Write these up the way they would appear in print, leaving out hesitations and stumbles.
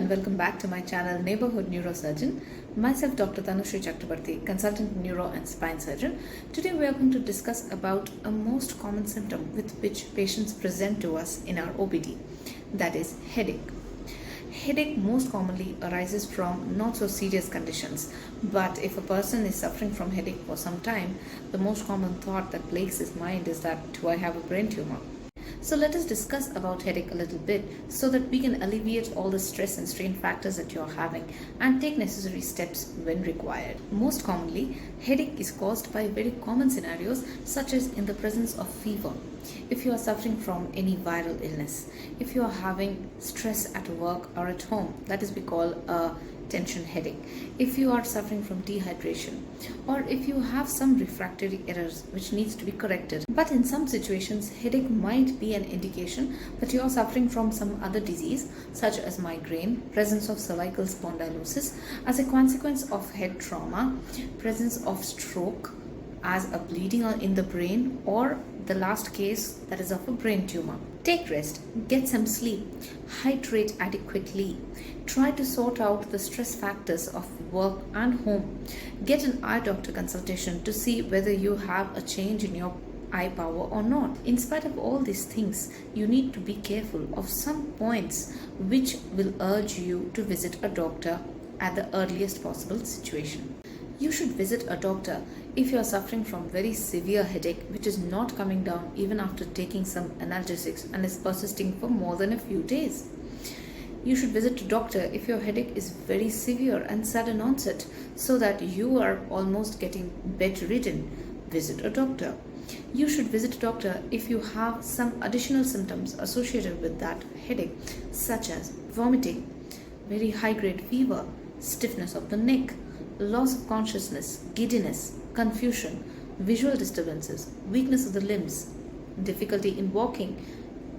and welcome back to my channel Neighborhood Neurosurgeon. Myself Dr. Tanusree Chakraborty, consultant Neuro and Spine Surgeon. Today we are going to discuss about a most common symptom with which patients present to us in our OPD, that is headache. Headache most commonly arises from not so serious conditions, but if a person is suffering from headache for some time, the most common thought that plagues his mind is that, do I have a brain tumor? So let us discuss about headache a little bit so that we can alleviate all the stress and strain factors that you're having and take necessary steps when required. Most commonly, headache is caused by very common scenarios such as in the presence of fever. If you are suffering from any viral illness, if you are having stress at work or at home, that is we call a tension headache. If you are suffering from dehydration, or if you have some refractory errors which needs to be corrected. But in some situations, headache might be an indication that you are suffering from some other disease such as migraine, presence of cervical spondylosis as a consequence of head trauma, presence of stroke as a bleeding in the brain, or the last case that is of a brain tumor. Take rest, get some sleep, hydrate adequately, try to sort out the stress factors of work and home, get an eye doctor consultation to see whether you have a change in your eye power or not. In spite of all these things, you need to be careful of some points which will urge you to visit a doctor at the earliest possible situation. You should visit a doctor if you are suffering from very severe headache which is not coming down even after taking some analgesics and is persisting for more than a few days. You should visit a doctor if your headache is very severe and sudden onset so that you are almost getting bedridden. Visit a doctor. You should visit a doctor if you have some additional symptoms associated with that headache such as vomiting, very high grade fever, stiffness of the neck, loss of consciousness, giddiness, confusion, visual disturbances, weakness of the limbs, difficulty in walking,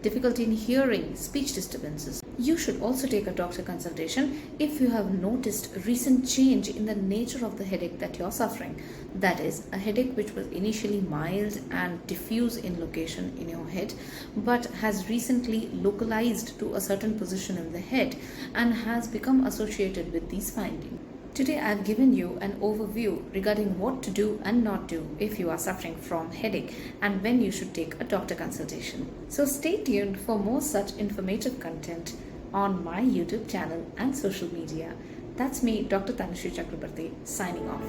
difficulty in hearing, speech disturbances. You should also take a doctor consultation if you have noticed recent change in the nature of the headache that you are suffering. That is, a headache which was initially mild and diffuse in location in your head, but has recently localized to a certain position in the head and has become associated with these findings. Today I have given you an overview regarding what to do and not do if you are suffering from headache and when you should take a doctor consultation. So stay tuned for more such informative content on my YouTube channel and social media. That's me, Dr. Tanusree Chakraborty, signing off.